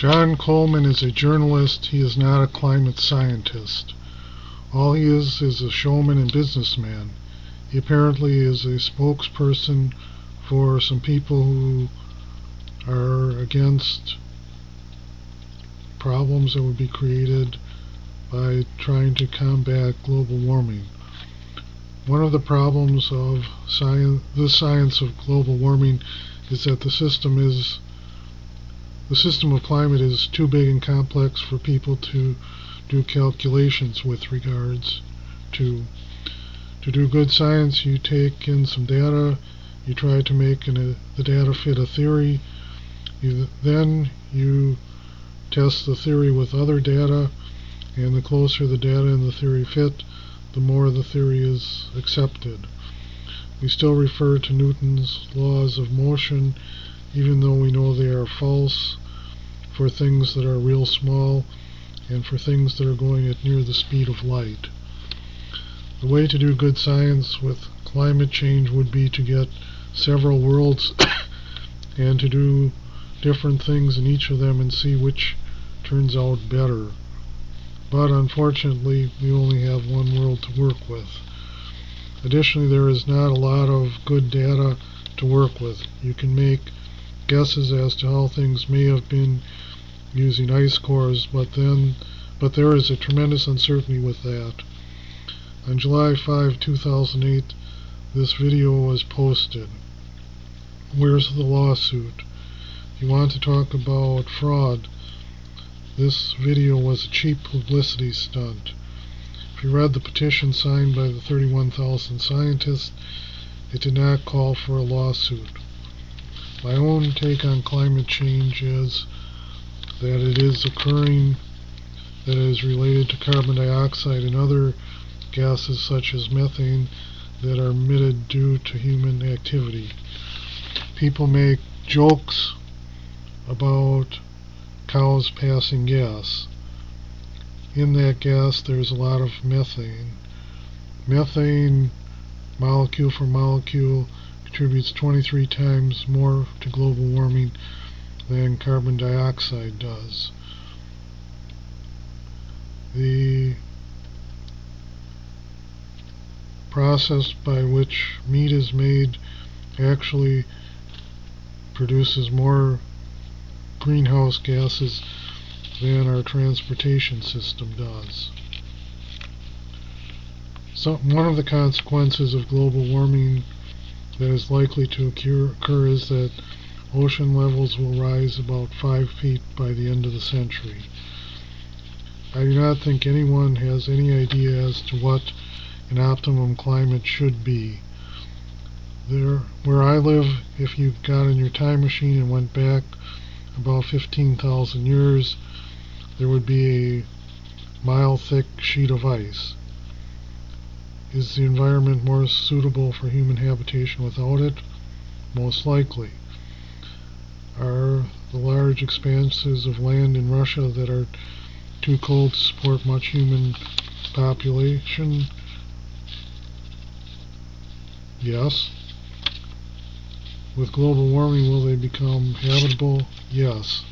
John Coleman is a journalist. He is not a climate scientist. All he is a showman and businessman. He apparently is a spokesperson for some people who are against problems that would be created by trying to combat global warming. One of the problems of the science of global warming is that the system of climate is too big and complex for people to do calculations with regards to. To do good science, you take in some data, you try to make the data fit a theory, then you test the theory with other data, and the closer the data and the theory fit, the more the theory is accepted. We still refer to Newton's laws of motion, even though we know they are false for things that are real small and for things that are going at near the speed of light. The way to do good science with climate change would be to get several worlds and to do different things in each of them and see which turns out better. But unfortunately, we only have one world to work with. Additionally, there is not a lot of good data to work with. You can make guesses as to how things may have been using ice cores, but there is a tremendous uncertainty with that. On July 5, 2008, this video was posted. Where's the lawsuit? If you want to talk about fraud, this video was a cheap publicity stunt. If you read the petition signed by the 31,000 scientists, it did not call for a lawsuit. My own take on climate change is that it is occurring, that it is related to carbon dioxide and other gases such as methane that are emitted due to human activity. People make jokes about cows passing gas. In that gas there's a lot of methane. Methane, molecule for molecule, contributes 23 times more to global warming than carbon dioxide does. The process by which meat is made actually produces more greenhouse gases than our transportation system does. So one of the consequences of global warming that is likely to occur is that ocean levels will rise about 5 feet by the end of the century. I do not think anyone has any idea as to what an optimum climate should be. Where I live, if you got in your time machine and went back about 15,000 years, there would be a mile-thick sheet of ice. Is the environment more suitable for human habitation without it? Most likely. Are the large expanses of land in Russia that are too cold to support much human population? Yes. With global warming, will they become habitable? Yes.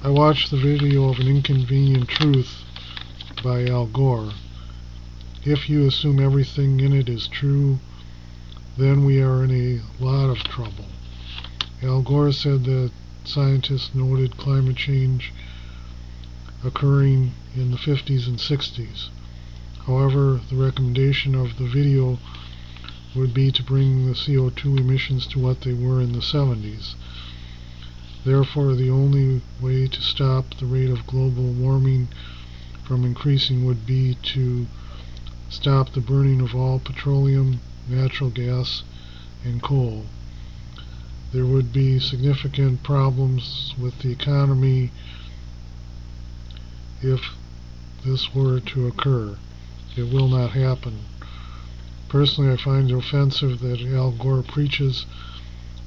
I watched the video of An Inconvenient Truth by Al Gore. If you assume everything in it is true, then we are in a lot of trouble. Al Gore said that scientists noted climate change occurring in the 50s and 60s. However, the recommendation of the video would be to bring the CO2 emissions to what they were in the 70s. Therefore, the only way to stop the rate of global warming from increasing would be to stop the burning of all petroleum, natural gas, and coal. There would be significant problems with the economy if this were to occur. It will not happen. Personally, I find it offensive that Al Gore preaches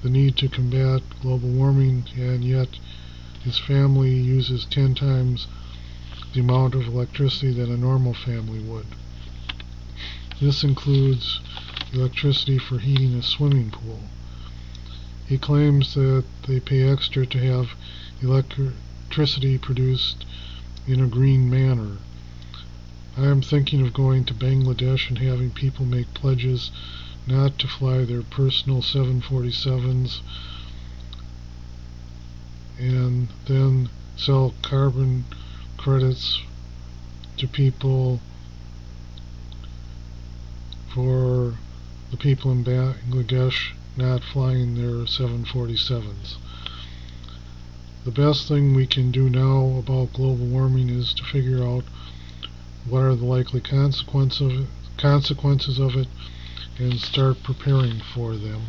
the need to combat global warming, and yet his family uses 10 times the amount of electricity that a normal family would. This includes electricity for heating a swimming pool. He claims that they pay extra to have electricity produced in a green manner. I am thinking of going to Bangladesh and having people make pledges not to fly their personal 747s and then sell carbon credits to people for the people in Bangladesh not flying their 747s. The best thing we can do now about global warming is to figure out what are the likely consequences of it and start preparing for them.